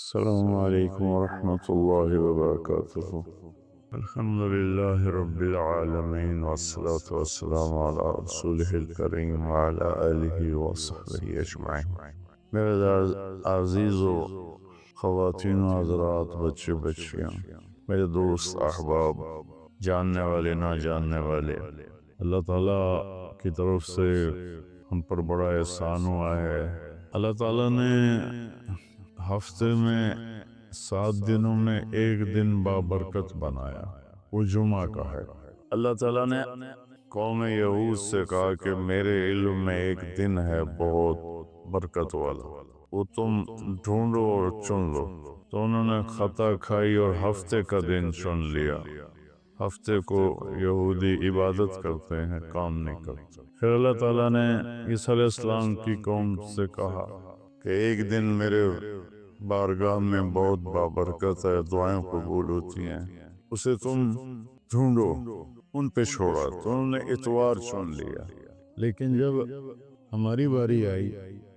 السلام عليكم ورحمة الله وبركاته. الحمد لله رب العالمين والصلاة والسلام على رسوله الكريم وعلى آله وصحبه أجمعين. میرے عزیز و خواتین و حضرات، بچے بچیاں، میرے دوست احباب، جاننے والے نہ جاننے والے، اللہ تعالیٰ کی طرف سے ہم پر بڑا احسان ہوا ہے۔ اللہ تعالیٰ نے ہفتے میں 7 دنوں میں ایک دن بابرکت بنایا، وہ جمعہ کا ہے۔ اللہ تعالیٰ نے قوم یہود سے کہا کہ میرے علم میں ایک دن ہے بہت برکت والا، وہ تم ڈھونڈو اور چن لو۔ تو انہوں نے خطا کھائی اور ہفتے کا دن چن لیا۔ ہفتے کو یہودی عبادت کرتے ہیں، کام نہیں کرتے۔ پھر اللہ تعالیٰ نے عیسیٰ علیہ السلام کی قوم سے کہا کہ ایک دن میرے بارگاہ میں بہت بابرکت ہے، دعائیں قبول ہوتی ہیں، اسے تم ڈھونڈو۔ ان پہ چھوڑا تو انہوں نے اتوار چن لیا۔ لیکن جب ہماری باری آئی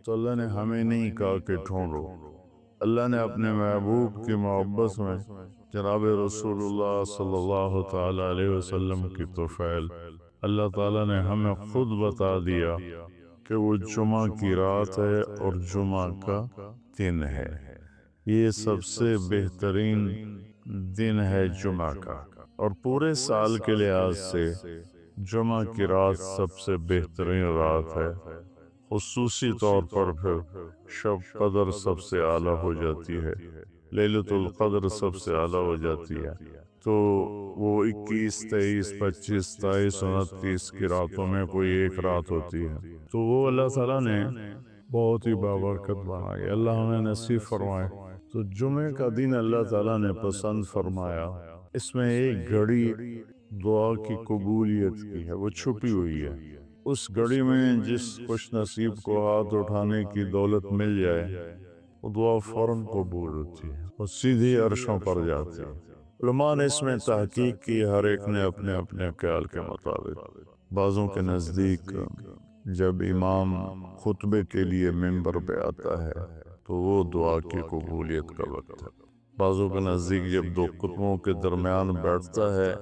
تو اللہ نے ہمیں نہیں کہا کہ ڈھونڈو۔ اللہ نے اپنے محبوب کی محبت میں جناب رسول اللہ صلی اللہ تعالی علیہ وسلم کی طفیل اللہ تعالیٰ نے ہمیں خود بتا دیا کہ وہ جمعہ کی رات ہے اور جمعہ کا دن ہے۔ یہ سب سے بہترین دن ہے جمعہ کا، اور پورے سال کے لحاظ سے جمعہ کی رات سب سے بہترین رات ہے۔ خصوصی طور پر پھر شب قدر سب سے اعلیٰ ہو جاتی ہے، لیلۃ القدر سب سے اعلیٰ ہو جاتی ہے۔ تو وہ 21، 23، 25، 27، 29 کی راتوں میں کوئی ایک رات ہوتی ہے، تو وہ اللہ تعالیٰ نے بہت ہی بابرکت بنائی۔ اللہ ہمیں نصیب فرمائے۔ تو جمعے کا دن اللہ تعالیٰ نے پسند فرمایا۔ اس میں ایک گھڑی دعا کی قبولیت کی ہے، وہ چھپی ہوئی ہے۔ اس گھڑی میں جس خوش نصیب کو ہاتھ اٹھانے کی دولت مل جائے، وہ دعا فوراً قبول ہوتی ہے اور سیدھی عرشوں پر جاتی ہے۔ علماء نے اس میں تحقیق کی، ہر ایک نے اپنے اپنے خیال کے مطابق۔ بعضوں کے نزدیک جب امام خطبے کے لیے منبر پہ آتا ہے تو وہ دعا کی قبولیت کا وقت ہے۔ بعضوں کے نزدیک جب دو خطبوں کے درمیان بیٹھتا ہے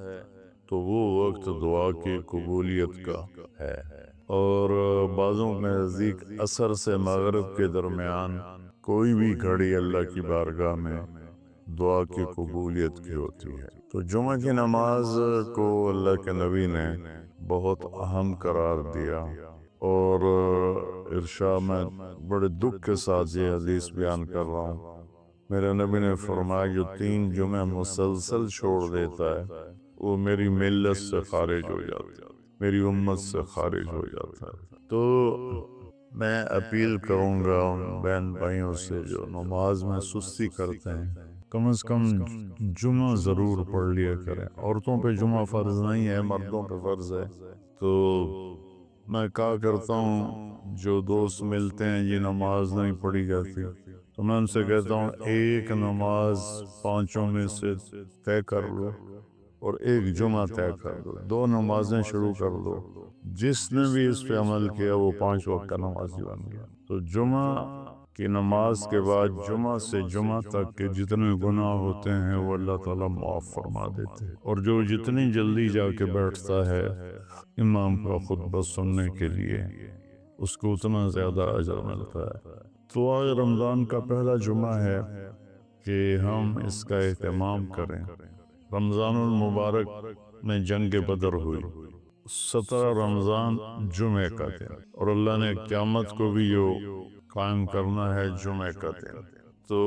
تو وہ وقت دعا کی قبولیت کا ہے، اور بعضوں کے نزدیک عصر سے مغرب کے درمیان کوئی بھی گھڑی اللہ کی بارگاہ میں دعا کی قبولیت کی ہوتی ہے۔ تو جمعہ کی نماز کو اللہ کے نبی نے بہت اہم قرار دیا، اور ارشاد میں بڑے دکھ کے ساتھ یہ حدیث بیان کر رہا ہوں۔ میرے نبی نے فرمایا جو 3 جمعہ مسلسل چھوڑ دیتا ہے وہ میری ملت سے خارج ہو جاتا ہے، میری امت سے خارج ہو جاتا ہے۔ تو میں اپیل کروں گا ان بہن بھائیوں سے جو نماز میں سستی کرتے ہیں، کم از کم جمعہ ضرور پڑھ لیا کریں۔ عورتوں پہ جمعہ فرض نہیں ہے، مردوں پہ فرض ہے۔ تو میں کہا کرتا ہوں جو دوست ملتے ہیں یہ نماز نہیں پڑھی جاتی، تو میں ان سے کہتا ہوں ایک نماز 5 میں سے طے کر لو اور ایک جمعہ طے کر دو، 2 نمازیں شروع کر دو۔ جس نے بھی اس پہ عمل کیا وہ 5 وقت کا نمازی بن گیا۔ تو جمعہ کی نماز کے بعد جمعہ سے جمعہ تک کے جتنے گناہ ہوتے ہیں وہ اللہ تعالیٰ معاف فرما دیتے ہیں، اور جو جتنی جلدی جا کے بیٹھتا ہے امام کا خطبہ سننے کے لیے اس کو اتنا زیادہ اجر ملتا ہے۔ تو آج رمضان کا پہلا جمعہ ہے کہ ہم اس کا اہتمام کریں۔ رمضان المبارک میں جنگ بدر ہوئی، 17 رمضان جمعہ کا دن، اور اللہ نے قیامت کو بھی یہ قائم کرنا ہے جمعہ کا دن۔ تو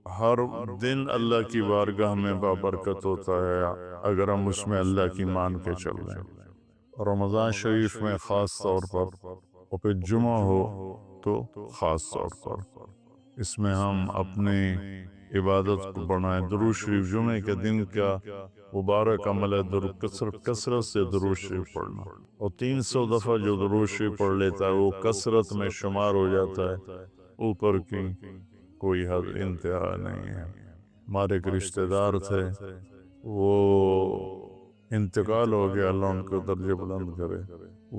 ہر دن اللہ کی بارگاہ میں بابرکت ہوتا ہے اگر ہم اس میں اللہ کی مان کے چل رہے ہیں، اور رمضان شریف میں خاص طور پر، اور پھر جمعہ ہو تو خاص طور پر اس میں ہم اپنی عبادت کو بڑھائیں۔ درود شریف جمعہ کے دن کا مبارک عمل ہے، کثرت سے درود شریف پڑھنا، اور 300 دفعہ جو درود شریف پڑھ لیتا ہے وہ کثرت میں شمار ہو جاتا ہے، اوپر کی کوئی حد انتہا نہیں ہے۔ ہمارے ایک رشتہ دار تھے، وہ انتقال ہو گیا، اللہ ان کو درجہ بلند کرے۔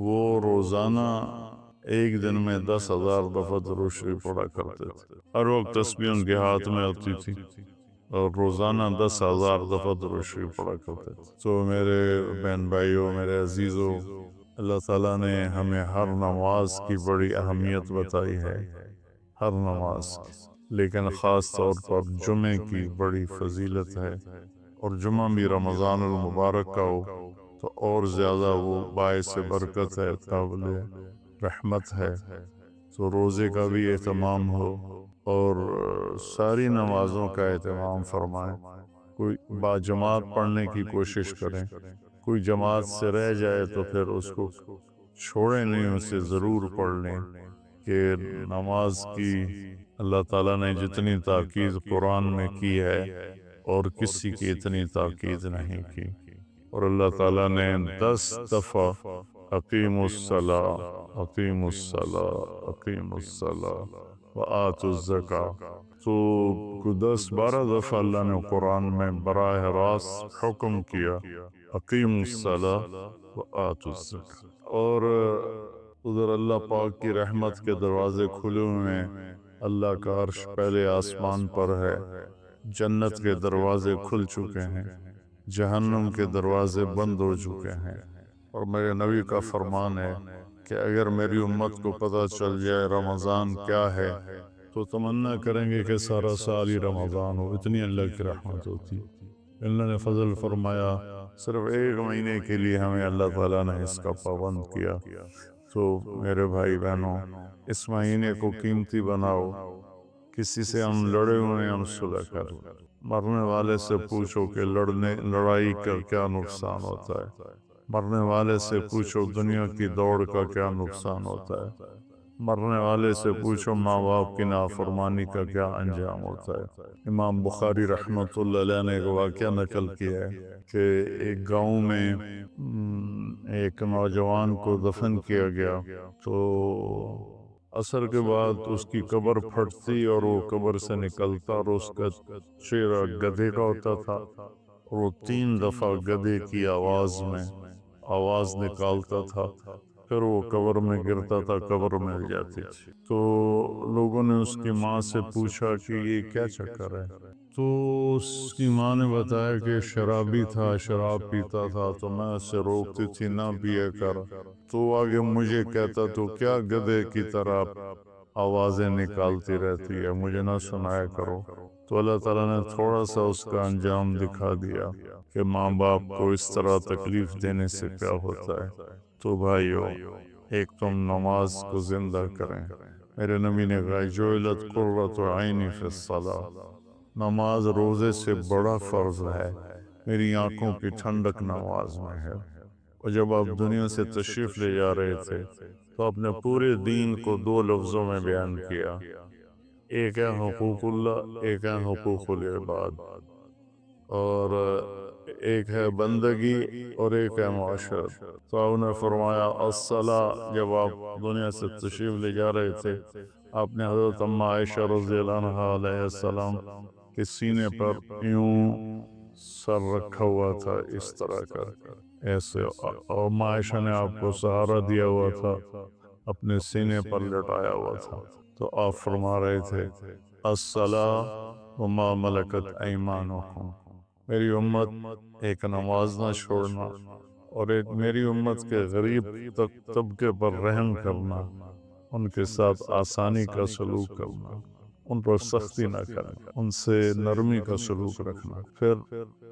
وہ روزانہ ایک دن میں 10,000 دفعہ درود شریف پڑھا کرتے تھے، ہر وقت تسبیح ان کے ہاتھ میں ہوتی تھی اور روزانہ 10,000 دفعہ درود شریف پڑھا کرتے تھے۔ تو میرے بہن بھائیوں، میرے عزیزوں، اللہ تعالیٰ نے ہمیں ہر نماز کی بڑی اہمیت بتائی ہے، ہر نماز کی، لیکن خاص طور پر جمعے کی بڑی فضیلت ہے، اور جمعہ بھی رمضان المبارک کا ہو تو اور زیادہ وہ باعث برکت ہے، قابل رحمت ہے۔ تو روزے کا بھی اہتمام ہو اور ساری نمازوں کا اہتمام فرمائیں، کوئی باجماعت پڑھنے کی کوشش کریں، کوئی جماعت سے رہ جائے تو پھر اس کو چھوڑیں نہیں، اسے ضرور پڑھ لیں، کہ نماز کی اللہ تعالیٰ نے جتنی تاکید قرآن میں کی ہے اور کسی کی اتنی تاکید نہیں کی، اور اللہ تعالیٰ نے 10 دفعہ اقیموا الصلاۃ اقیموا الصلاۃ اقیموا الصلاۃ وآتوا الزکاۃ، تو 10-12 دفعہ اللہ نے قرآن میں براہ راست حکم کیا اقیموا الصلاۃ وآتوا الزکاۃ۔ اور ادھر اللہ پاک کی رحمت کے دروازے کھلے ہوئے ہیں، اللہ کا عرش پہلے آسمان پر ہے، جنت کے دروازے کھل چکے ہیں، جہنم کے دروازے بند ہو چکے ہیں، اور میرے نبی کا فرمان ہے کہ اگر میری امت کو پتہ چل جائے رمضان کیا ہے تو تمنا کریں گے کہ سارا سال ہی رمضان ہو، اتنی اللہ کی رحمت ہوتی۔ اللہ نے فضل فرمایا، صرف ایک مہینے کے لیے ہمیں اللہ تعالیٰ نے اس کا پابند کیا۔ تو میرے بھائی بہنوں، اس مہینے کو قیمتی بناؤ، کسی سے ہم لڑے ہوئے ہیں ہم صلح کر لیں، مرنے والے سے پوچھو کہ لڑائی کا کیا نقصان ہوتا ہے، مرنے والے سے پوچھو دنیا کی دوڑ کا کیا نقصان ہوتا ہے، مرنے والے سے پوچھو ماں باپ کی نافرمانی کا کیا انجام ہوتا ہے۔ امام بخاری رحمۃ اللہ علیہ نے ایک واقعہ نقل کیا ہے کہ ایک گاؤں میں ایک نوجوان کو دفن کیا گیا، تو عصر کے بعد اس کی قبر پھٹتی اور وہ قبر سے نکلتا، اور اس کا چہرہ گدھے کا ہوتا تھا، اور وہ 3 دفعہ گدھے کی آواز نکالتا تھا، پھر وہ قبر میں گرتا تھا، قبر مل جاتی تھی۔ تو لوگوں نے اس کی ماں سے پوچھا کہ یہ کیا چکر ہے؟ تو اس کی ماں نے بتایا کہ شرابی تھا، شراب پیتا تھا، تو میں اسے روکتی تھی نہ پیا کر، تو آگے مجھے کہتا تو کیا گدھے کی طرح آوازیں نکالتی رہتی ہے، مجھے نہ سنایا کرو۔ تو اللہ تعالیٰ نے تھوڑا سا اس کا انجام دکھا دیا کہ ماں باپ کو اس طرح تکلیف دینے سے کیا ہوتا ہے۔ تو بھائیو، ایک تم نماز کو زندہ کریں، میرے نبی نے کہا جعلت قرۃ عینی فی الصلاۃ، نماز روزے سے بڑا فرض ہے، میری آنکھوں کی ٹھنڈک نماز میں ہے۔ اور جب آپ دنیا سے تشریف لے جا رہے تھے تو آپ نے پورے دین کو 2 لفظوں میں بیان کیا، ایک ہے حقوق اللہ، ایک ہے حقوق العباد، اور ایک ہے بندگی اور ایک ہے معاشرت۔ تو آپ نے فرمایا الصلاۃ، جب آپ دنیا سے تشریف لے جا رہے تھے آپ نے حضرت اماں عائشہ رضی اللہ عنہا علیہ السلام کے سینے پر یوں سر رکھا ہوا تھا، اس طرح کر ایسے، اور اماں عائشہ نے آپ کو سہارا دیا ہوا تھا، اپنے سینے پر لٹایا ہوا تھا۔ تو آپ فرما رہے تھے الصلاۃ وما ملکت ایمانکم، میری امت ایک نماز نہ چھوڑنا، اور ایک میری امت کے غریب طبقے پر رحم کرنا، ان کے ساتھ آسانی کا سلوک کرنا، ان پر سختی نہ کرنا، ان سے نرمی کا سلوک رکھنا۔ پھر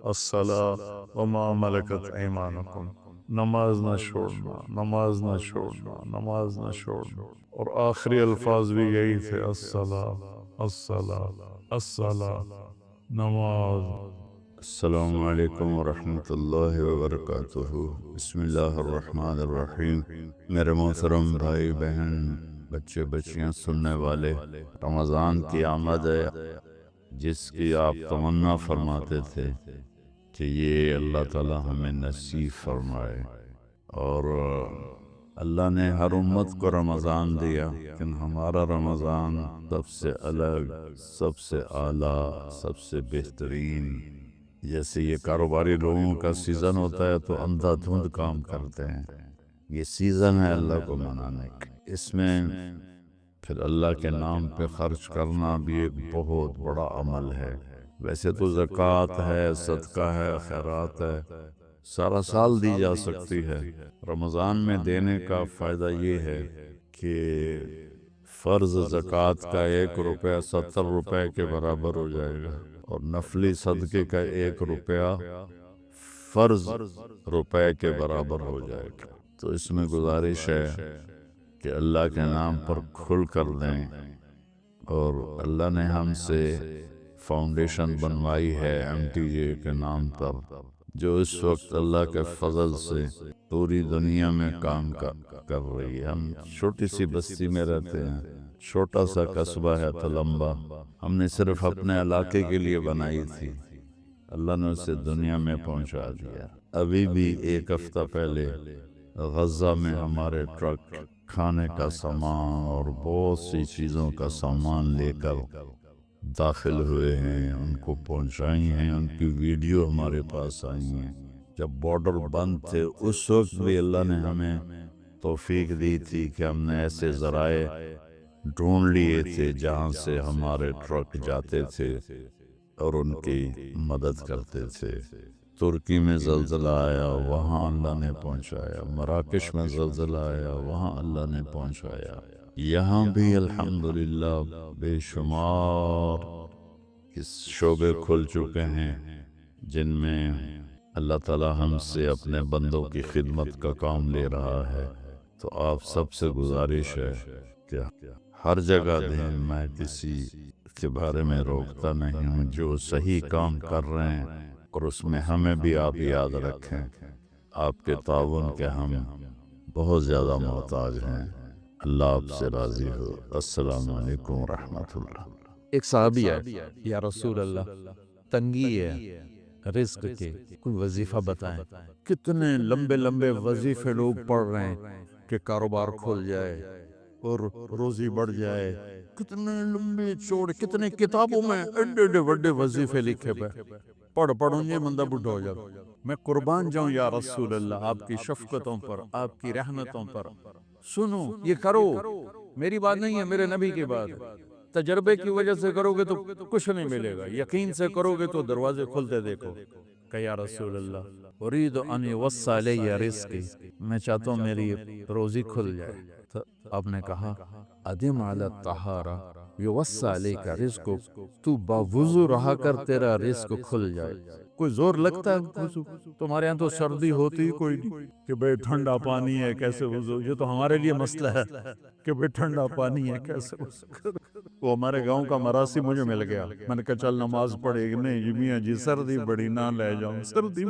الصلاۃ وما ملکت ایمانکم، نماز نہ چھوڑنا، نماز نہ چھوڑنا، نماز نہ چھوڑنا، اور آخری الفاظ بھی یہی تھے الصلاۃ الصلاۃ الصلاۃ، نماز۔ السلام علیکم ورحمۃ اللہ وبرکاتہ۔ بسم اللہ الرحمن الرحیم۔ میرے محترم بھائی بہن، بچے بچیاں، سننے والے، رمضان کی آمد ہے جس کی آپ تمنا فرماتے تھے کہ یہ اللہ تعالی ہمیں نصیب فرمائے، اور اللہ نے ہر امت کو رمضان دیا، لیکن ہمارا رمضان سب سے الگ، سب سے اعلیٰ، سب سے بہترین۔ جیسے یہ کاروباری لوگوں کا سیزن ہوتا ہے تو اندھا دھند کام کرتے ہیں، یہ سیزن ہے اللہ کو منانے کا۔ اس میں پھر اللہ کے نام پہ خرچ کرنا بھی ایک بہت بڑا عمل ہے۔ ویسے تو زکوٰۃ ہے، صدقہ ہے، خیرات ہے، سارا سال دی جا سکتی ہے۔ رمضان میں دینے کا فائدہ یہ ہے کہ فرض زکوٰۃ کا 1 روپیہ 70 روپے کے برابر ہو جائے گا، اور نفلی صدقے کا 1 روپیہ فرض روپے کے برابر ہو جائے گا۔ تو اس میں گزارش ہے کہ اللہ کے نام پر کھل کر دیں، اور اللہ نے ہم سے فاؤنڈیشن بنوائی ہے MTJ کے نام پر، جو اس وقت اللہ کے فضل سے پوری دنیا میں کام کر رہی ہے۔ ہم چھوٹی سی بستی میں رہتے ہیں، چھوٹا سا قصبہ ہے تلمبا، ہم نے صرف اپنے علاقے کے لیے بنائی تھی، اللہ نے اسے دنیا میں پہنچا دیا۔ ابھی بھی 1 ہفتہ پہلے غزہ میں ہمارے ٹرک کھانے کا سامان اور بہت سی چیزوں کا سامان لے کر داخل ہوئے ہیں، ان کو پہنچائی ہیں، ان کی ویڈیو ہمارے پاس آئی ہیں۔ جب بارڈر بند تھے اس وقت بھی اللہ نے ہمیں توفیق دی تھی کہ ہم نے ایسے ذرائع ڈھونڈ لیے تھے جہاں سے ہمارے ٹرک جاتے تھے اور ان کی مدد کرتے تھے۔ ترکی میں زلزلہ آیا، وہاں اللہ نے پہنچایا، مراکش میں زلزلہ آیا، وہاں اللہ نے پہنچایا۔ یہاں بھی الحمدللہ بے شمار اس شعبے کھل چکے ہیں جن میں اللہ تعالی ہم سے اپنے بندوں کی خدمت کا کام لے رہا ہے۔ تو آپ سب سے گزارش ہے کہ ہر جگہ دیں، میں کسی کے بارے میں روکتا نہیں ہوں، جو صحیح کام کر رہے ہیں، اور اس میں ہمیں بھی آپ یاد رکھیں، آپ کے تعاون کے ہم بہت زیادہ محتاج ہیں۔ اللہ آپ سے راضی ہو۔ السلام علیکم ورحمۃ اللہ۔ ایک صحابی ہے، یا رسول اللہ تنگی ہے رزق کے، کوئی وظیفہ بتائیں۔ کتنے لمبے لمبے وظیفے لوگ پڑھ رہے ہیں کہ کاروبار کھل جائے اور روزی بڑھ جائے، کتنے لمبے چوڑے، کتنے کتابوں میں ایڈے بڑے وظیفے لکھے پہ، پڑھ یہ بندہ بڈھا ہو جائے۔ میں قربان جاؤں یا رسول اللہ آپ کی شفقتوں پر، آپ کی رحمتوں پر، سنو یہ کرو، میری بات نہیں ہے، میرے نبی کی بات ہے۔ تجربے کی وجہ سے کرو گے تو کچھ نہیں ملے گا، یقین سے کرو گے تو دروازے کھلتے دیکھو۔ کہ یا رسول اللہ اريد ان يوسع لي رزقي، میں چاہتا ہوں میری روزی کھل جائے۔ تو آپ نے کہا ادم علی الطہارہ یوسع لیک رزقک، تو باوضو رہا کر تیرا رزق کھل جائے۔ کوئی زور لگتا ہے وضو؟ تمہارے یہاں تو سردی ہوتی کوئی نہیں کہ بھئی ٹھنڈا پانی ہے کیسے وضو، یہ تو ہمارے لیے مسئلہ ہے کہ بھئی ٹھنڈا پانی ہے کیسے وضو۔ وہ ہمارے گاؤں کا مراسی مجھے مل گیا، میں نے کہا چل نماز پڑھے گی، نہیں جی میاں جی سردی بڑی نہ لے جاؤں، سردی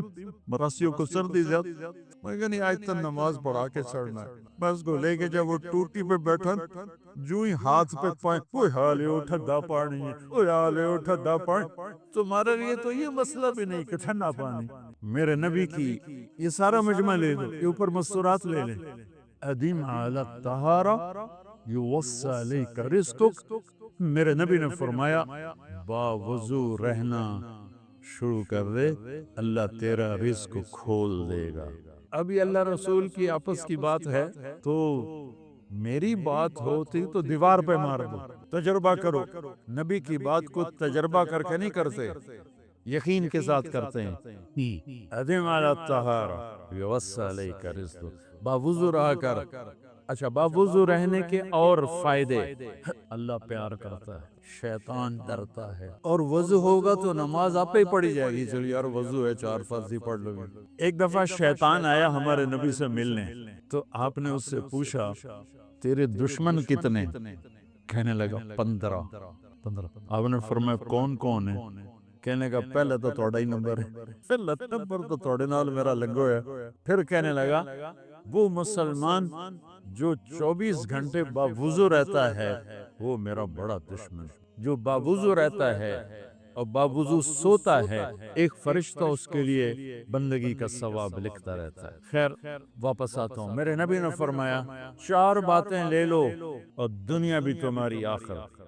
مراسیوں کو سردی زیادہ، میں کہا نہیں آج تک نماز پڑھا کے چڑھنا ہے۔ بس کو لے کے جب وہ ٹوٹی پہ بیٹھا، جو ہی ہاتھ پہ پائیں، کوئی حالے اٹھا دا پانی ہے، کوئی حالے اٹھا دا پانی، تمہارے لیے تو یہ مسئلہ بھی نہیں کہ ٹھنڈا پانی۔ میرے نبی کی یہ سارا مجمع لے دو، یہ اوپر مستورات لے لیں۔ ادیم علی الطہارہ یوسع لیک رزقک، میرے نبی نے فرمایا باوضو رہنا شروع کر دے، اللہ تیرا رزق کھول دے گا۔ ابھی اللہ رسول کی آپس کی بات ہے تو میری بات ہوتی تو دیوار پہ مار دو، تجربہ کرو۔ نبی کی بات کو تجربہ کر کے نہیں کرتے، یقین کے ساتھ کرتے ہیں۔ ادم علی الطہارہ یوسع لیک رزقک، باوضو رہا کر۔ اچھا باوضو رہنے کے اور فائدے، اللہ پیار کرتا ہے، شیطان ڈرتا ہے، اور وضو ہوگا تو نماز آپ ہی پڑھی جائے گی، چلو یار وضو ہے 4 فرض ہی پڑھ لو گے۔ ایک دفعہ شیطان آیا ہمارے نبی سے ملنے، تو آپ نے اس سے پوچھا تیرے دشمن کتنے؟ کہنے لگا 15۔ آپ نے فرمایا کون کون ہے؟ کہنے کا پہلے تو توڑا ہی نمبر ہے، پہلا نمبر تو توڑے نال میرا لگو ہے۔ پھر کہنے لگا وہ مسلمان جو 24 گھنٹے باوضو رہتا ہے وہ میرا بڑا دشمن، جو باوضو رہتا ہے اور باوضو سوتا ہے، ایک فرشتہ اس کے لیے بندگی کا ثواب لکھتا رہتا ہے۔ خیر واپس آتا ہوں، میرے نبی نے فرمایا 4 باتیں لے لو اور دنیا بھی تمہاری آخرت،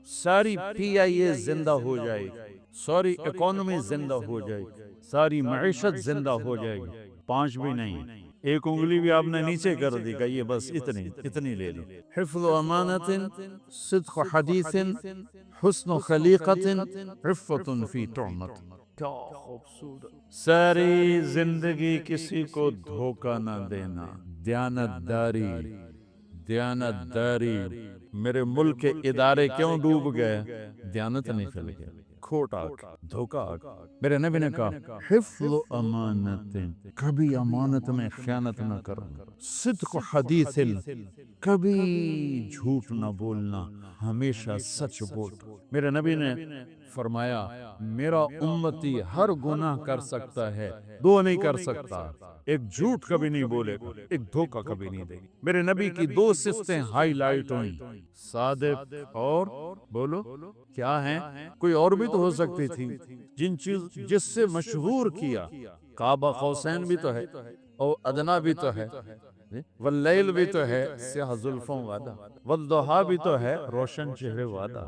ساری PIA زندہ ہو جائے گی، ساری اکانومی زندہ ہو جائے گی، ساری معیشت زندہ ہو جائے گی، 5 بھی نہیں، ایک انگلی بھی آپ نے نیچے کر دی، کہیے بس اتنی لے لی۔ حفظ امانت، صدق حدیث، حسن خلیقت، عفت فی تہمت۔ کیا خوبصورت! ساری زندگی کسی کو دھوکہ نہ دینا، دیانت داری۔ میرے ملک کے ادارے کیوں ڈوب گئے؟ دیانت نہیں چل گیا، کھوٹ آ گئی، دھوکہ آ گیا۔ میرے نبی نے کہا حفظ امانت، کبھی امانت میں خیانت نہ کرنا، صدق حدیث، کبھی جھوٹ نہ بولنا، ہمیشہ سچ بولنا۔ میرے نبی نے فرمایا میرا امتی ہر گناہ کر سکتا ہے، دو نہیں کر سکتا، ایک جھوٹ کبھی نہیں بولے گا، ایک دھوکہ کبھی نہیں دے گا۔ میرے نبی کی دو صفتیں ہائی لائٹ ہوئیں، صادق اور بولو کیا ہیں؟ کوئی اور بھی تو ہو سکتی تھی، جس سے مشہور کیا، کعبہ قوسین بھی تو ہے، اور ادنا بھی تو ہے، واللیل بھی تو ہے، سیاہ زلفوں والا، والضحیٰ بھی تو ہے، روشن چہرے والا۔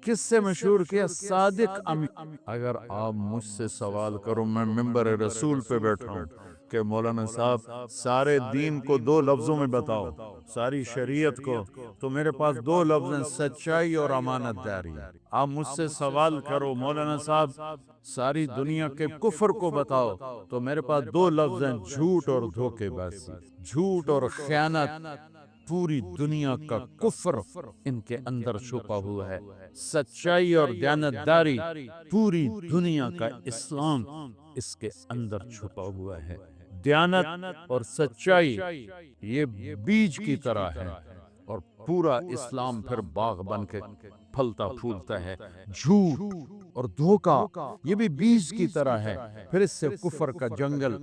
کس سے مشہور کیا؟ صادق امین۔ اگر آپ مجھ سے سوال کرو، میں ممبر رسول پہ بیٹھا ہوں کہ مولانا صاحب سارے دین کو دو لفظوں میں بتاؤ، ساری شریعت کو، تو میرے پاس دو لفظ ہیں، سچائی اور امانت داری۔ آپ مجھ سے سوال کرو مولانا صاحب ساری دنیا کے کفر کو بتاؤ، تو میرے پاس دو لفظ ہیں، جھوٹ اور دھوکے بازی، جھوٹ اور خیانت۔ پوری دنیا کا کفر ان کے اندر چھپا ہوا ہے، سچائی اور دیانتداری، پوری دنیا کا اسلام اس کے اندر چھپا ہوا ہے۔ دیانت اور سچائی یہ بیج کی طرح ہے، اور پورا اسلام پھر باغ بن کے پھلتا پھولتا ہے۔ جھوٹ اور دھوکہ یہ بھی بیج کی طرح ہے، پھر اس سے کفر کا جنگل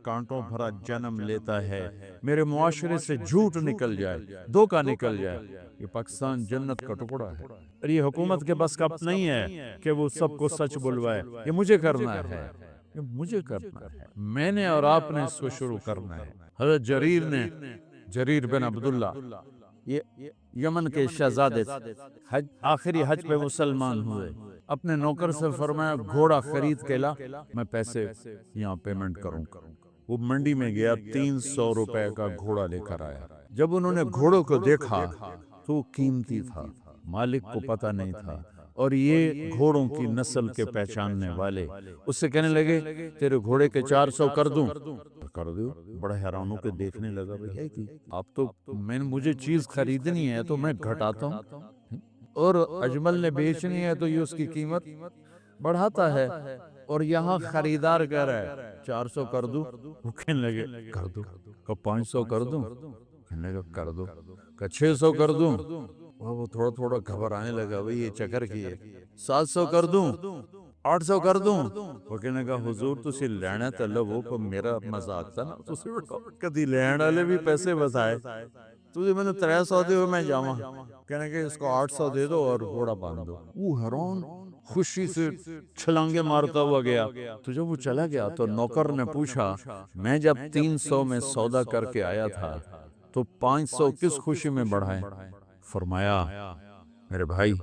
کانٹوں بھرا جنم لیتا ہے۔ میرے معاشرے سے جھوٹ نکل جائے، دھوکہ نکل جائے، یہ پاکستان جنت کا ٹکڑا ہے۔ اور یہ حکومت کے بس کا نہیں ہے کہ وہ سب کو سچ بلوائے، یہ مجھے کرنا ہے، یہ مجھے کرنا ہے، میں نے اور آپ نے اس کو شروع کرنا ہے۔ حضرت جریر بن عبداللہ یہ یمن کے شہزادے تھے، آخری حج پہ مسلمان ہوئے، اپنے نوکر سے فرمایا گھوڑا خرید کے لا، میں پیسے یہاں پیمنٹ کروں۔ وہ منڈی میں گیا، 300 روپے کا گھوڑا لے کر آیا۔ جب انہوں نے گھوڑوں کو دیکھا تو وہ قیمتی تھا، مالک کو پتہ نہیں تھا، اور یہ گھوڑوں کی نسل کے پہچاننے والے اس سے کہنے لگے تیرے گھوڑے کے 400 کر دوں؟ کر دو۔ بڑا حیرانوں کے دیکھنے لگا، بھئی ہے کی آپ تو مجھے چیز خریدنی ہے تو میں گھٹاتا ہوں، اور اجمل نے بیچنی ہے تو یہ اس کی قیمت بڑھاتا ہے، اور یہاں خریدار کہہ رہا ہے 400 کر دوں؟ وہ کہنے لگے کر دو۔ کہ 500 کر دوں؟ کہنے لگا کر دو۔ کہ 600 کر دوں؟ وہ تھوڑا تھوڑا گھبرانے لگا، بھئی یہ چکر کی ہے۔ 700 کر دوں؟ 800 کر دوں؟ وہ کہنے لگا حضور تسی لینا تے لو، پر میرا مذاق تھا نا، تسی کدی لین والے بھی پیسے بتائے، تسی میں نے 300 دے میں جاواں، کہنے کہ اس کو 800 دے دو اور گھوڑا باندھ دو۔ وہ حیران خوشی سے چھلانگے مارتا ہوا گیا۔ تو جب وہ چلا گیا تو نوکر نے پوچھا میں جب 300 میں سودا کر کے آیا تھا تو 500 کس خوشی میں بڑھائے؟ فرمایا میرے بھائی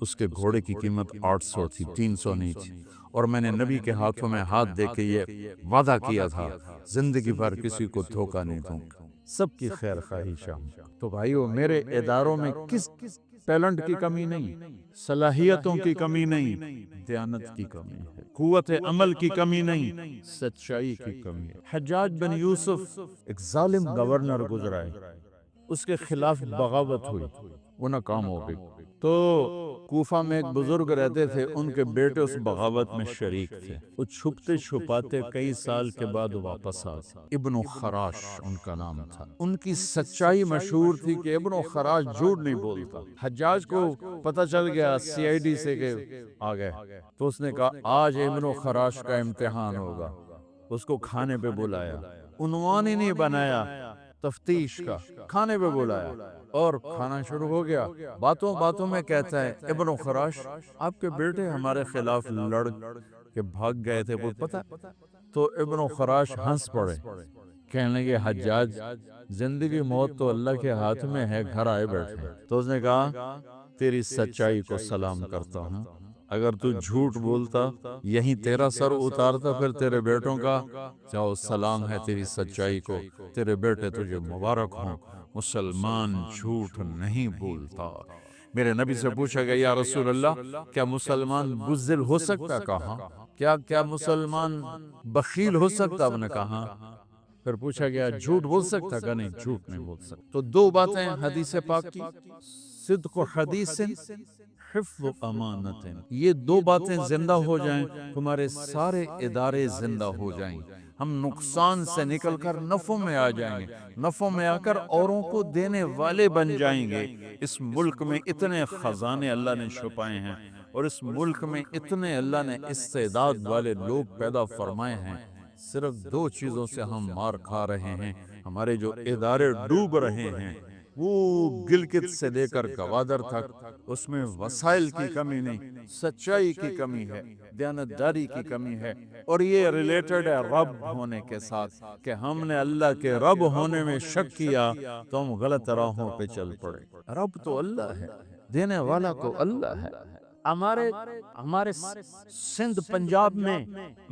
اس کے گھوڑے کی قیمت 800 تھی، 300 نہیں تھی، اور میں نے نبی کے ہاتھوں میں ہاتھ دے کے یہ وعدہ کیا تھا زندگی بھر کسی کو دھوکہ نہیں دوں گا، سب کی خیر خواہشاں۔ تو بھائیو میرے اداروں میں کس ٹیلنٹ کی کمی نہیں، صلاحیتوں کی کمی نہیں، دیانت کی کمی ہے، قوت عمل کی کمی نہیں، سچائی کی کمی ہے۔ حجاج بن یوسف ایک ظالم گورنر گزرا ہے، اس کے خلاف بغاوت ہوئی، وہ ناکام ہو گئی۔ تو کوفہ میں ایک بزرگ رہتے تھے، ان کے بیٹے اس بغاوت میں شریک تھے، وہ چھپتے چھپاتے کئی سال کے بعد واپس آتے، ابن خراش ان کا نام تھا۔ ان کی سچائی مشہور تھی کہ ابن خراش جھوٹ نہیں بولتا۔ حجاج کو پتہ چل گیا CID سے کہ آ گئے، تو اس نے کہا آج ابن خراش کا امتحان ہوگا، اس کو کھانے پہ بلایا، عنوان ہی نہیں بنایا تفتیش کا، کھانے پہ بلایا اور کھانا شروع ہو گیا۔ باتوں باتوں میں کہتا ہے ابن خراش آپ کے بیٹے ہمارے خلاف لڑ کے بھاگ گئے تھے، وہ پتہ؟ تو ابن خراش ہنس پڑے، کہنے لگے حجاج زندگی موت تو اللہ کے ہاتھ میں ہے، گھر آئے بیٹھے۔ تو اس نے کہا تیری سچائی کو سلام کرتا ہوں، اگر تو جھوٹ بولتا یہیں تیرا سر اتارتا، پھر تیرے بیٹوں کا جاؤ سلام ہے تیری سچائی کو، تیرے بیٹے تجھے مبارک ہوں، مسلمان جھوٹ نہیں بولتا۔ میرے نبی سے پوچھا گیا یا رسول اللہ کیا مسلمان بزدل ہو سکتا؟ کہا کیا مسلمان بخیل ہو سکتا؟ آپ نے کہا۔ پھر پوچھا گیا جھوٹ بول سکتا؟ کہ نہیں، جھوٹ نہیں بول سکتا۔ تو دو باتیں حدیث پاک کی، صدق و حدیث، حفظ و امانت، یہ دو باتیں زندہ ہو جائیں تمہارے سارے ادارے زندہ ہو جائیں، ہم نقصان سے نکل کر نفع میں آ جائیں گے، نفع میں آ کر اوروں کو دینے والے بن جائیں گے۔ اس ملک میں اتنے خزانے اللہ نے چھپائے ہیں، اور اس ملک میں اتنے اللہ نے استعداد والے لوگ پیدا فرمائے ہیں، صرف دو چیزوں سے ہم مار کھا رہے ہیں، ہمارے جو ادارے ڈوب رہے ہیں، وہ گلگت سے لے کر گوادر تک، اس میں وسائل کی کمی نہیں، سچائی کی کمی ہے، دیانتداری کی کمی ہے، اور یہ ریلیٹڈ ہے رب ہونے کے ساتھ، کہ ہم نے اللہ کے رب ہونے میں شک کیا تو ہم غلط راہوں پہ چل پڑے۔ رب تو اللہ ہے، دینے والا تو اللہ ہے۔ ہمارے سندھ پنجاب میں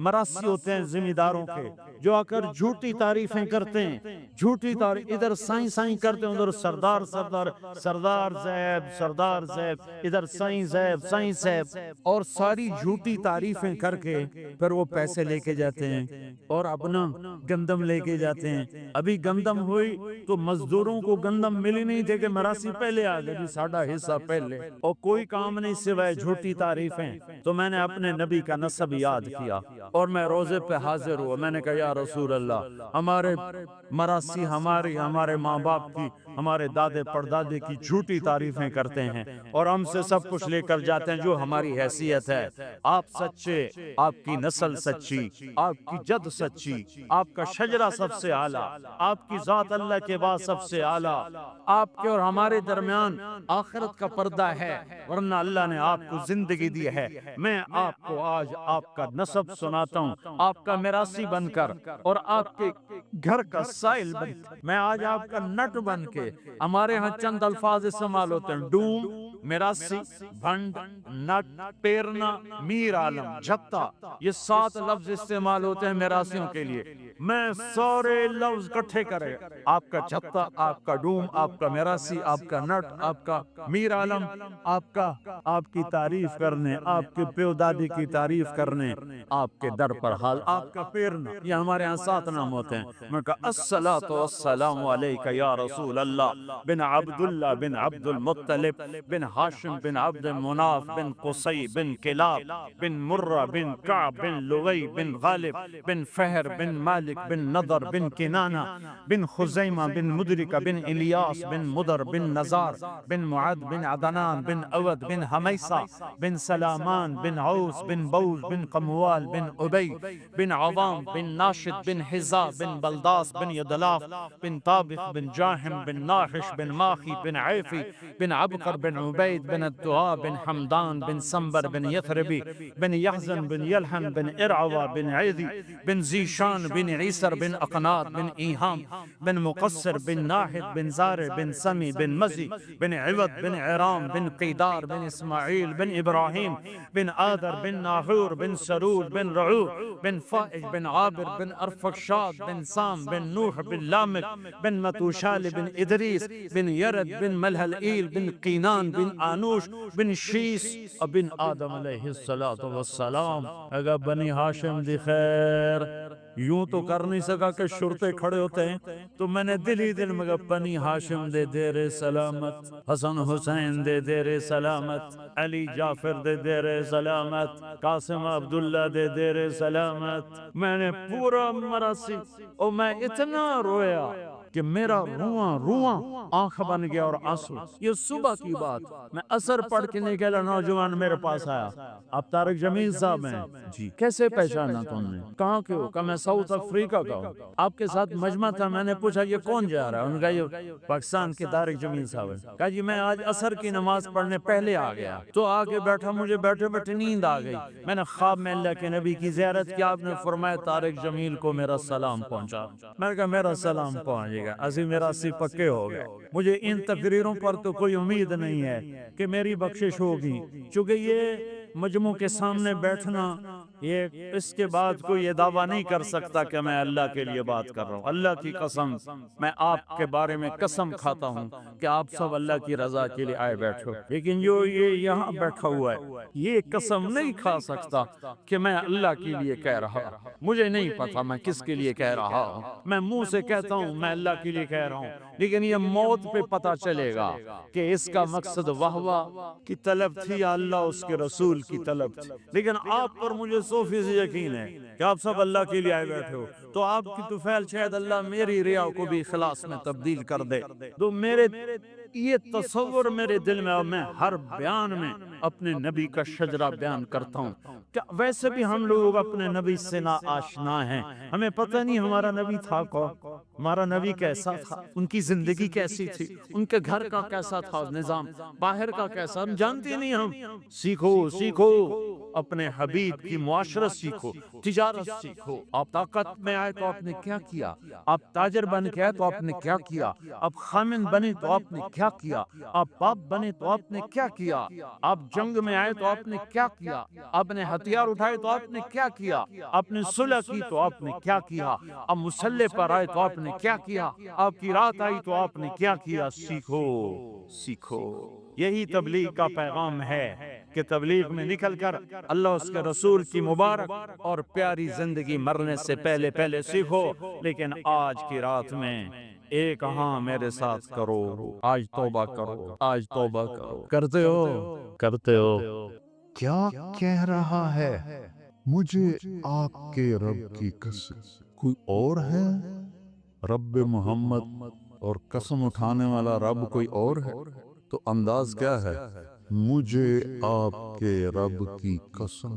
مراسی ہوتے ہیں زمینداروں کے، جو آ کر جھوٹی تعریفیں کرتے ہیں، جھوٹی تعریف، ادھر سائیں سائیں کرتے ہیں، ادھر سردار سردار، سردار زیب، سردار زیب، ادھر سائیں زیب، سائیں زیب، اور ساری جھوٹی تعریفیں کر کے پھر وہ پیسے لے کے جاتے ہیں اور اپنا گندم لے کے جاتے ہیں۔ ابھی گندم ہوئی تو مزدوروں کو گندم ملی نہیں تھے کہ مراسی پہلے آ گئے، ساڈا حصہ پہلے، اور کوئی کام نہیں سوائے جھوٹی تعریفیں۔ تو میں نے اپنے نبی کا نسب یاد کیا اور میں روزے پہ حاضر ہوا، میں نے کہا یا رسول اللہ، ہمارے مراسی ہمارے ماں باپ کی، ہمارے دادے پردادے کی جھوٹی تعریفیں کرتے ہیں اور ہم سے سب کچھ لے کر جاتے ہیں جو ہماری حیثیت ہے۔ آپ سچے، آپ کی نسل سچی، آپ کی جد سچی، آپ کا شجرہ سب سے اعلیٰ، آپ کی ذات اللہ کے بعد سب سے اعلیٰ، آپ کے اور ہمارے درمیان آخرت کا پردہ ہے، ورنہ اللہ نے آپ کو زندگی دی ہے۔ میں آپ کو آج آپ کا نسب سناتا ہوں، آپ کا میراثی بن کر اور آپ کے گھر کا سائل بن کر، میں آج آپ کا نٹ بن کے، ہمارے ہاں چند الفاظ استعمال ہوتے ہیں، ڈوم، میراثی، بھنڈ، نٹ، پیرنا، میر عالم، جھتا، یہ 7 لفظ استعمال ہوتے ہیں میراثیوں کے لیے۔ میں سارے لفظ اکٹھے کرے، آپ کا جھتا، آپ کا ڈوم، آپ کا میراثی، آپ کا نٹ، آپ کا میر عالم، آپ کی تعریف کرنے، آپ کے پیو دادی کی تعریف کرنے، آپ کے در پر حال، آپ کا پیرنا، یہ ہمارے ہاں 7 نام ہوتے ہیں۔ میں کہا الصلاۃ والسلام علیک یا رسول اللہ بن عبداللہ بن عبد المطلب بن ہاشم بن عبد مناف بن قصی بن کلاب بن مرہ بن کعب بن لغی بن غالب بن فہر بن مالک بن نضر بن کنانہ بن خزیمہ بن مدرکہ بن الیاس بن مدر بن نزار بن معد بن عدنان بن اود بن حمیسہ بن سلامان بن عوس بن بوز بن قموال بن عبی بن عوام بن ناشد بن حزا بن بلداس بن یدلاف بن طابق بن جاہم بن ناحش بن ماخی بن عیفی بن عبقر بن عبید بن الدعاء بن حمدان بن سنبر بن یثربی بن یحزن بن یلحن بن ارعوہ بن عیدی بن زیشان بن عیسر بن اقناط بن ایہام بن مقصر بن ناحد بن زارع بن سمی بن مزی بن عوض بن عرام بن قیدار بن اسماعیل بن ابراہیم بن آدر بن ناحور بن سرود بن رعو بن فائج بن عابر بن ارفقشاد بن سام بن نوح بن لامک بن متوشال بن ادریس بن یرد بن ملہلئیل بن قینان بن آنوش بن شیس بن آدم علیہ السلام۔ اگر بنی ہاشم دی خیر، یوں تو کر نہیں سکا کہ شرطے کھڑے ہوتے ہیں، تو میں نے دل ہی دل میں کہا بنی ہاشم دے دیر سلامت، حسن حسین دے دیر سلامت، علی جعفر دے دیر سلامت، قاسم عبداللہ دے دیر سلامت۔ میں نے پورا مراسی، اور میں اتنا رویا کہ میرا رواں آنکھ بن گیا اور آنسو۔ یہ صبح کی بات، میں اثر پڑھ کے نکلا، نوجوان میرے پاس آیا، آپ طارق جمیل صاحب ہیں؟ جی۔ کیسے پہچانا تم نے؟ کہاں کے ہو؟ کہ میں ساؤتھ افریقہ کا ہوں۔ آپ کے ساتھ مجمع تھا، میں نے پوچھا یہ کون جا رہا ہے؟ انہوں نے کہا یہ پاکستان کے طارق جمیل صاحب ہے۔ کہا جی میں آج عصر کی نماز پڑھنے پہلے آ گیا، تو آ کے بیٹھا، مجھے بیٹھے بیٹھے نیند آ گئی، میں نے خواب میں اللہ کے نبی کی زیارت کی، آپ نے فرمایا طارق جمیل کو میرا سلام پہنچا۔ میں نے کہا میرا سلام پہنچے گا، اسی میرا سی پکے ہو گئے۔ مجھے ان تقریروں پر تو کوئی امید نہیں ہے کہ میری بخشش ہوگی، چونکہ یہ مجموع کے سامنے بیٹھنا، یہ اس کے بعد کوئی یہ دعویٰ نہیں کر سکتا کہ میں اللہ کے لیے بات کر رہا ہوں۔ اللہ کی قسم، میں آپ کے بارے میں قسم کھاتا ہوں کہ آپ سب اللہ کی رضا کے لیے آئے بیٹھو، لیکن جو یہ یہاں بیٹھا ہوا ہے یہ قسم نہیں کھا سکتا کہ میں اللہ کے لیے کہہ رہا ہوں۔ مجھے نہیں پتا میں کس کے لیے کہہ رہا ہوں، میں منہ سے کہتا ہوں میں اللہ کے لیے کہہ رہا ہوں، لیکن یہ موت پہ پتا چلے گا کہ اس کا مقصد وہوہ کی طلب تھی یا اللہ اس کے رسول کی طلب تھی۔ لیکن آپ پر مجھے 100% یقین ہے کہ آپ سب اللہ کے لیے آئے بیٹھے ہو، تو آپ کی طفیل شاید اللہ میری ریا کو بھی اخلاص میں تبدیل کر دے۔ تو میرے یہ تصور میرے دل میں، اور میں ہر بیان میں اپنے نبی کا شجرہ بیان کرتا ہوں کہ ویسے بھی ہم لوگ اپنے نبی سے نا آشنا ہیں، ہمیں پتہ نہیں ہمارا نبی تھا کون، ہمارا نبی کیسا تھا، ان کی زندگی کیسی تھی، ان کے گھر کا کیسا تھا نظام، باہر کا کیسا، ہم جانتے نہیں۔ ہم سیکھو اپنے حبیب کی معاشرت سیکھو، تجارت سیکھو۔ آپ طاقت میں آئے تو آپ نے کیا کیا، آپ تاجر بن کے آئے تو آپ نے کیا کیا، آپ خامن بنے تو آپ نے کیا کیا، آپ باپ بنے تو آپ نے کیا کیا، آپ جنگ میں آئے تو آپ نے کیا کیا، آپ نے ہتھیار اٹھائے تو آپ نے کیا کیا، آپ نے صلح کی تو آپ نے کیا کیا، آپ مسلح پر آئے تو آپ نے کیا کیا، آپ کی رات آئی تو آپ نے کیا کیا۔ سیکھو۔ یہی تبلیغ کا پیغام ہے کہ تبلیغ میں نکل کر اللہ اس کے رسول کی مبارک اور پیاری زندگی مرنے سے پہلے سیکھو۔ لیکن آج کی رات میں ایک ہاں میرے ساتھ کرو، آج توبہ کرو، آج توبہ کرو۔ کرتے ہو۔ کیا کہہ رہا ہے؟ مجھے آپ کے رب کی قسم کوئی اور ہے؟ رب محمد اور قسم اٹھانے والا رب کوئی اور ہے؟ تو انداز کیا ہے؟ مجھے آپ کے رب کی قسم،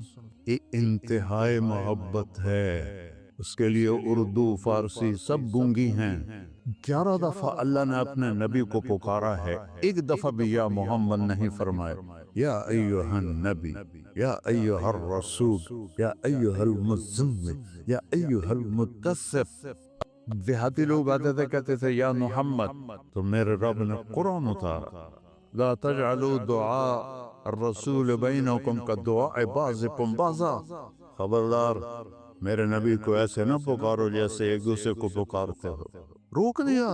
یہ انتہائی محبت ہے۔ اس کے لیے اردو فارسی سب گونگی ہیں۔ 11 دفعہ اللہ نے اپنے نبی کو پکارا ہے، ایک دفعہ بھی یا محمد نہیں فرمائے۔ یا ایھا النبی، یا ایھا الرسول، یا ایھا المزمل، یا ایھا المدثر۔ دیہاتی لوگ آتے تھے کہتے تھے یا محمد، تو میرے رب نے قرآن اتارا، لا تجعلوا دعاء الرسول بینکم کدعاء بعضکم بعضا۔ خبردار میرے نبی کو ایسے نہ پکارو جیسے ایک دوسرے کو پکارتے ہو۔ روک دیا،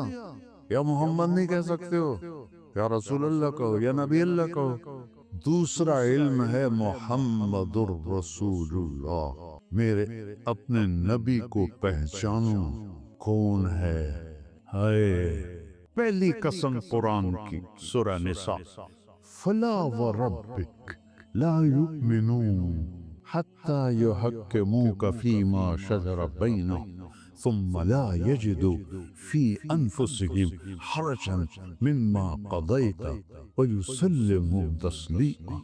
یا محمد نہیں کہہ سکتے ہو، یا رسول اللہ کہو، یا نبی اللہ کہو۔ دوسرا علم ہے محمد الرسول اللہ، میرے اپنے نبی کو پہچانوں کون ہے۔ ہائے پہلی قسم قرآن کی، سورہ نساء، فلا وربک لا یؤمنون حتی یحکموک فیما شجر بینہم ثم لا یجدوا فی انفسہم حرجا مما قضیت ویسلموا تسلیما۔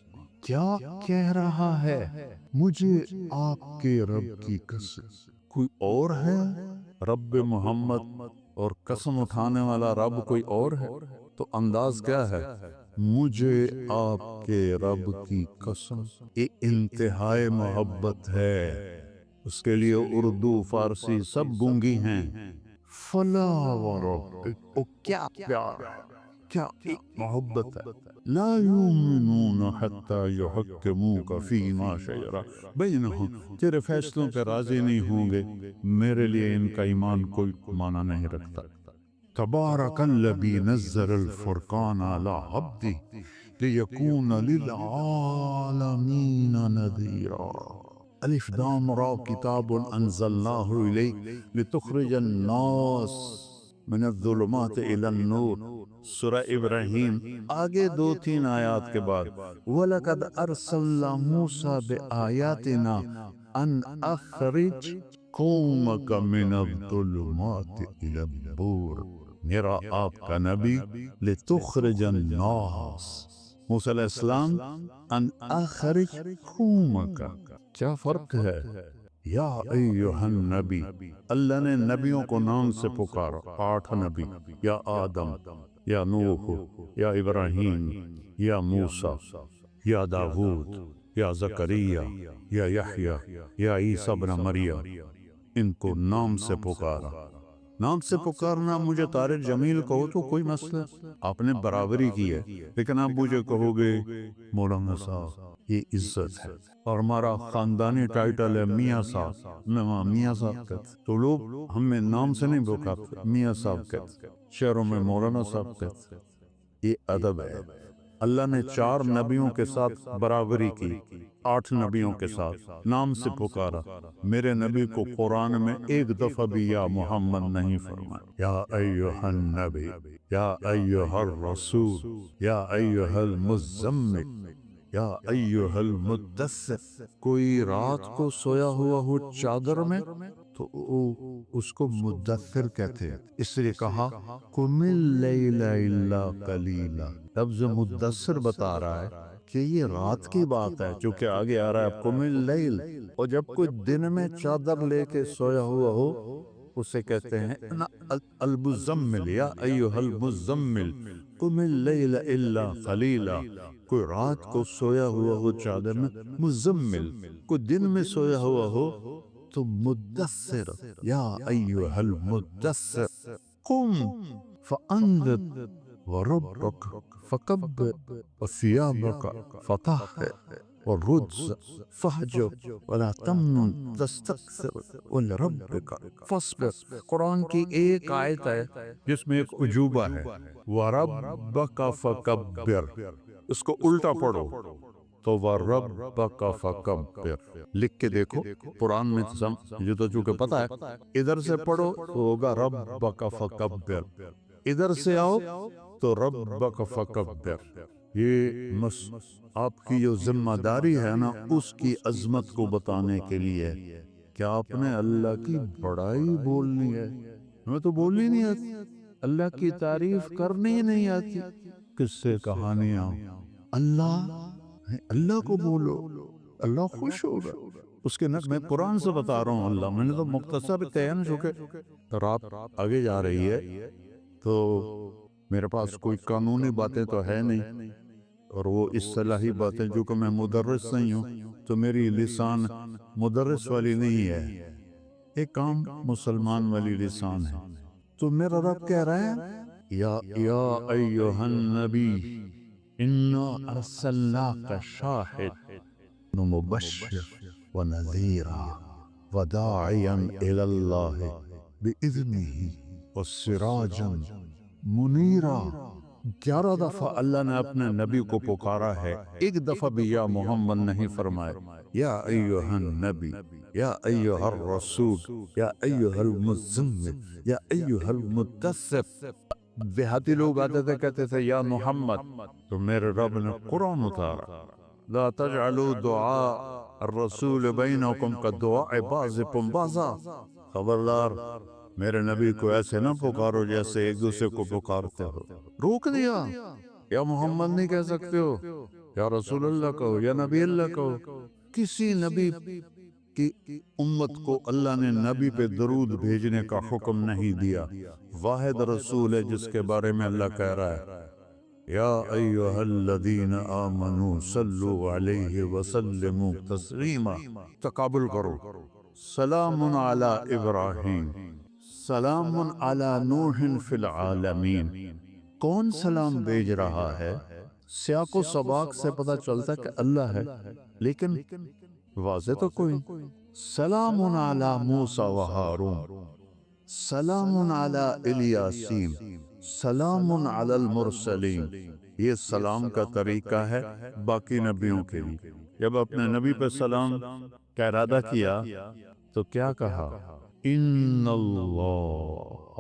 کیا کہہ رہا ہے؟ مجھے آپ کے رب کی قسم کوئی اور ہے؟ رب محمد اور قسم اٹھانے والا رب کوئی اور ہے؟ تو انداز کیا ہے؟ مجھے آپ کے رب کی قسم، یہ انتہائی محبت ہے۔ اس کے لیے اردو فارسی سب گونگی ہیں۔ فلا وربک، او کیا پیار ہے، کیا محبت ہے۔ لا یؤمنون حتی یحکموک فیما شجر بینہم، تیرے فیصلوں پہ راضی نہیں ہوں گے، میرے لیے ان کا ایمان کوئی معنی نہیں رکھتا۔ تبارک الذی نزل الفرقان علی عبدہ لیکون للعالمین نذیرا۔ الف لام را کتاب انزلناہ الیک لتخرج الناس من الظلمات الی النور، سورہ ابراہیم۔ آگے 2-3 آیات کے بعد وَلَقَدْ أَرْسَلْنَا مُوسَىٰ بِآيَاتِنَا أَنْ أَخْرِجْ قَوْمَكَ مِنَ الظُّلُمَاتِ إِلَى النُّورِ، میرا آپ کا نبی لِتُخْرِجَ النَّاسَ، موسیٰ علیہ السلام، أَنْ أَخْرِجْ قَوْمَكَ۔ کیا فرق ہے؟ یا ایھا النبی، اللہ نے نبیوں کو نام سے پکارا، 8 نبی، یا آدم، یا نوح، یا ابراہیم، یا موسیٰ، یا داود، یا زکریا، یا یحییٰ، یا عیسیٰ ابن مریم، ان کو نام سے پکارا۔ نام سے پکارنا مجھے طارق جمیل کہو تو کوئی مسئلہ، آپ نے برابری کی ہے، لیکن آپ مجھے کہو گے مولانا صاحب یہ عزت ہے، اور ہمارا خاندانی ٹائٹل ہے میاں صاحب، میں وہاں میاں صاحب کہتے، تو لوگ ہمیں نام سے نہیں پکارتے، میاں صاحب کہتے، شہروں میں مولانا صاحب کہتے، یہ ادب ہے۔ اللہ نے 4 نبیوں کے ساتھ برابری کی، 8 نبیوں کے ساتھ نام سے پکارا، میرے نبی کو قرآن میں ایک دفعہ بھی یا محمد نہیں فرمایا، یا ایھا النبی، یا ایھا الرسول، یا ایھا المزمل، یا ایھا المدثر۔ کوئی رات کو سویا ہوا ہو چادر میں تو اس کو مدثر کہتے ہیں، اس لیے کہا قم اللیل الا قلیلا۔ لفظ مدثر بتا رہا ہے کہ یہ رات کی بات ہے، چونکہ آگے آ رہا ہے قم اللیل، اور جب کوئی دن میں چادر لے کے سویا ہوا ہو اسے کہتے ہیں المزمل، یا ایھا المزمل قم اللیل الا قلیلا۔ کوئی رات کو سویا ہوا ہو چادر میں مزمل، کوئی دن میں سویا ہوا ہو تو مدثر، یا ایھا المدثر قم فانذر وربک فکبر وثیابک فطہر والرجز فہجر ولا تمنن تستکثر ولربک فاصبر۔ قرآن کی ایک آیت ہے جس میں ایک عجوبہ ہے، وربک فکبر، اس کو الٹا پڑھو تو وَرَبَّكَ فَكَبِّرْ، لکھ کے دیکھو قرآن میں، یہ تو چونکہ پتا ہے، ادھر سے پڑھو تو ہوگا رَبَّكَ فَكَبِّرْ، ادھر سے آؤ تو رَبَّكَ فَكَبِّرْ۔ یہ آپ کی جو ذمہ داری ہے نا، اس کی عظمت کو بتانے کے لیے کہ آپ نے اللہ کی بڑائی بولنی ہے، ہمیں تو بولنی نہیں آتی، اللہ کی تعریف کرنی ہی نہیں آتی، قصے کہانیاں، اللہ کو بولو، اللہ خوش ہوگا اس کے میں قرآن سے بتا رہا ہوں، اللہ میں نے تو مختصر کہا نا، چونکہ رات آگے جا رہی ہے تو میرے پاس کوئی قانونی باتیں تو ہے نہیں، اور وہ اصطلاحی باتیں، جو کہ میں مدرس نہیں ہوں تو میری لسان مدرس والی نہیں ہے، ایک عام مسلمان والی لسان ہے۔ تو میرا رب کہہ رہا ہے یا ایھا النبی انا ارسلناک شاہدا ومبشرا ونذیرا وداعیا الی اللہ باذنہ وسراجا منیرا۔ 11 دفعہ اللہ نے اپنے نبی کو پکارا ہے، ایک دفعہ بھی یا محمد نہیں فرمایا، یا ایھا النبی، یا ایھا الرسول، یا ایھا المزمل، یا ایھا المدثر۔ دیہاتی لوگ آتے تھے کہتے تھے یا محمد، تو میرے رب نے قرآن اتارا، لا تجعلوا دعاء الرسول بینکم کدعاء بعضکم بعضا، خبردار میرے نبی کو ایسے نہ پکارو جیسے ایک دوسرے کو پکارتے ہو۔ روک دیا، یا محمد نہیں کہہ سکتے ہو، یا رسول اللہ کہو، یا نبی اللہ کہو۔ کسی نبی کی امت کو اللہ نے نبی پہ درود بھیجنے کا حکم نہیں دیا، واحد رسول ہے جس کے بارے میں اللہ کہہ رہا ہے یا ایھا الذین آمنوا صلوا علیہ وسلموا تسلیما۔ تقابل کرو، سلام علی ابراہیم، سلام علی نوح فی العالمین۔ کون سلام بھیج رہا ہے؟ سیاق و سباق سے پتہ چلتا کہ اللہ ہے، لیکن واضح تو کوئی، سلام علی موسیٰ و ہارون، سلام علی الیاسین، سلام علی المرسلین۔ یہ سلام کا طریقہ ہے باقی نبیوں کے لیے۔ جب اپنے نبی پہ سلام کا ارادہ کیا تو کیا کہا؟ ان اللہ،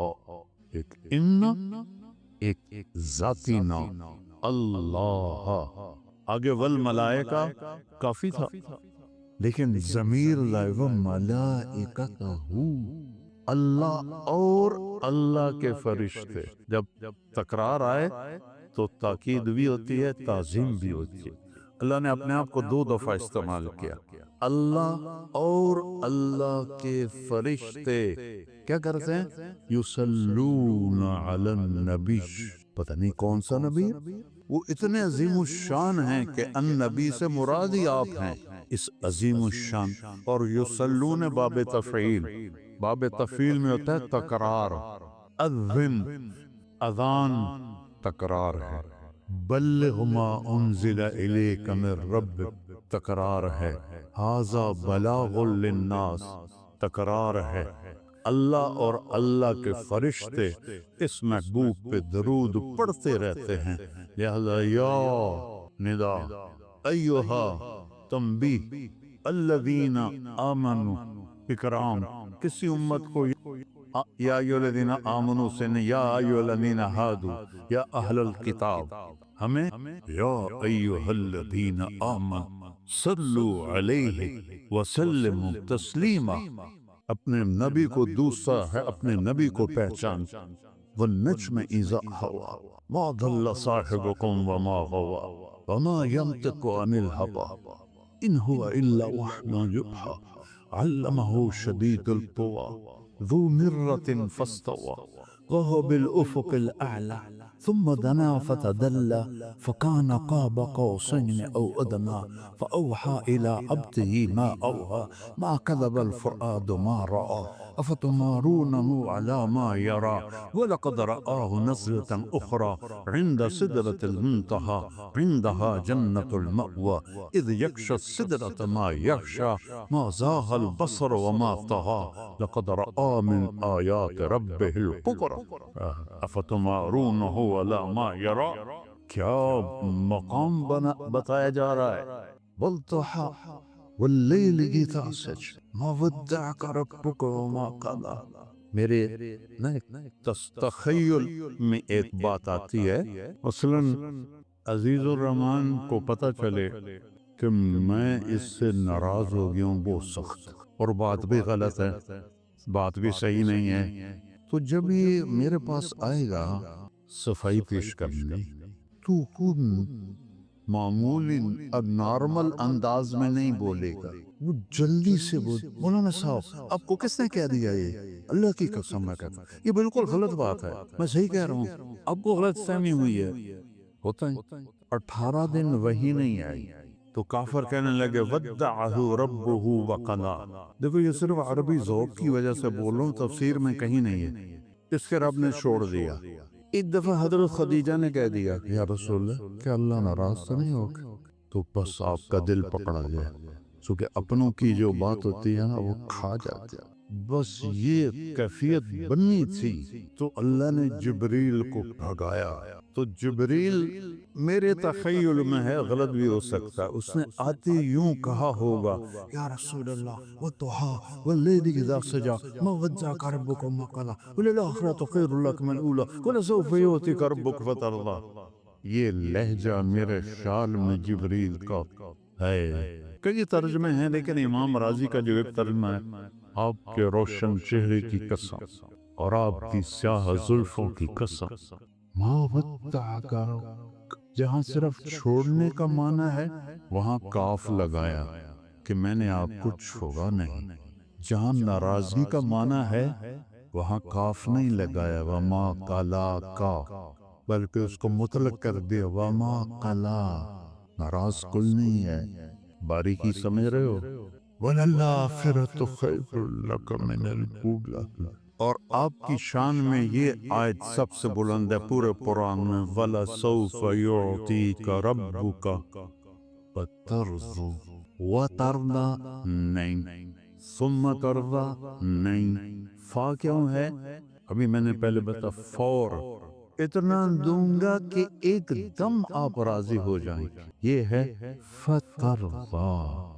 ایک ان، ایک ذاتی نام اللہ، آگے والملائکہ کافی تھا، لیکن ضمیر لائے وملائکتہ، اللہ اور اللہ کے فرشتے۔ جب تکرار آئے تو تاکید بھی ہوتی ہے، تعظیم بھی ہوتی ہے۔ اللہ نے اپنے آپ کو 2 دفعہ استعمال کیا، اللہ اور اللہ کے فرشتے کیا کرتے ہیں؟ یصلون علی النبی۔ پتہ نہیں کون سا نبی ہے، وہ اتنے عظیم الشان ہیں کہ النبی سے مراد ہی آپ ہیں، اس عظیم الشان۔ اور یصلون باب تفعیل، باب تفعیل میں ہوتا ہے تکرار، اذن اذان تکرار ہے، بلغ ما انزل الیک من ربک تکرار ہے، ھذا بلاغ للناس تکرار ہے، اللہ اور اللہ کے فرشتے اس محبوب پہ درود پڑھتے رہتے ہیں، لہذا یا ندا ایہا تنبیہ الذین آمنوا اکرام، کسی امت کو یا ایھا الذین آمنوا سے نہیں، یا ایھا الذین ہادوا یا اہل الکتاب، ہمیں یا ایھا الذین آمنوا صلوا علیہ وسلموا تسلیما، اپنے نبی کو دوسرا ہے، اپنے نبی کو پہچان، والنجم اذا ہوا ما ضل صاحبکم وما غوا وما ينطق عن الهوى ان هو الا وحی یوحی علمہ شدید القوى ذو مرة فاستوى وهو بالافق الاعلى ثم دنا فتدلى فكان قاب قوسين او ادنى فاوحى الى عبده ما اوحى ما كذب الفؤاد ما راى افتمارونه على ما يرى ولقد رآه نزلة اخرى عند سدرة المنتهى عندها جنة المأوى اذ يغشى السدرة ما يغشى ما زاغ البصر وما طغى لقد رأى من آيات ربه الكبرى افتمارونه على ما يرى، کیا مقام بتایا جا رہا ہے، والضحى واللیل اذا سجى ما ودعك ربك وما قلى، میرے تخیل میں ایک بات آتی ہے، مثلا عزیز الرحمن کو پتہ چلے کہ میں اس سے ناراض ہو گیا ہوں بہت سخت، اور بات بھی غلط ہے، بات بھی صحیح نہیں ہے، تو جب یہ میرے پاس آئے گا صفائی پیش کرنے، تو خود معمولی اب نارمل انداز میں نہیں بولے گا، وہ جلدی سے بول، مولانا صاحب آپ کو کس نے کہہ دیا یہ؟ اللہ کی قسم میں کہتا ہوں یہ بالکل غلط بات ہے، میں صحیح کہہ رہا ہوں، آپ کو غلط فہمی ہوئی ہے، ہوتا ہے 18 دن وہی نہیں آئی تو کافر کہنے لگے ودعہ ربہ وقلا، دیکھو یہ صرف عربی ذوق کی وجہ سے بول رہا ہوں، تفسیر میں کہیں نہیں ہے، اس کے رب نے چھوڑ دیا۔ ایک دفعہ حضرت خدیجہ نے کہہ دیا کہ یا رسول اللہ کہ اللہ ناراض تو نہیں ہوگا، تو بس آپ کا دل پکڑا گیا، چونکہ اپنوں کی جو بات ہوتی ہے نا وہ کھا جاتی ہے، بس یہ کیفیت بننی تھی، تو اللہ نے جبریل کو بھگایا، تو جبریل میرے تخیل میں ہے، غلط بھی ہو سکتا ہے، اس نے آتے یوں کہا ہوگا یا رسول اللہ والضحى واللیل اذا سجى ما ودعك ربك وما قلى وللآخرة خیر لك من الأولى ولسوف يؤتيك ربك فترضى، یہ لہجہ میرے خیال میں جبریل کا ہے، کئی ترجمے ہیں لیکن امام رازی کا جو ایک ترجمہ ہے، آپ کے روشن چہرے کی قسم اور آپ کی سیاہ زلفوں کی قسم، ما ودعک، جہاں صرف چھوڑنے کا معنی ہے وہاں کاف لگایا کہ میں نے آپ کو چھوڑا نہیں، جہاں ناراضگی کا معنی ہے وہاں کاف نہیں لگایا، وما قلاکا، بلکہ اس کو مطلق کر دیا، وما قلا، ناراض کل نہیں ہے، باریکی سمجھ رہے ہو، وَلَلْآخِرَةُ خَيْرٌ لَكَ مِنَ الْأُولَىٰ، اور آپ کی شان میں یہ آیت سب سے بلند ہے پورے قرآن میں، وَلَسَوْفَ يُعْطِيكَ رَبُّكَ فَتَرْضَىٰ، وَتَرْضَىٰ نہیں، ثُمَّ تَرْضَىٰ نہیں، فا کیوں ہے؟ ابھی میں نے پہلے بتا، فور، اتنا دوں گا کہ ایک دم آپ راضی ہو جائیں، یہ ہے فَتَرْضَىٰ۔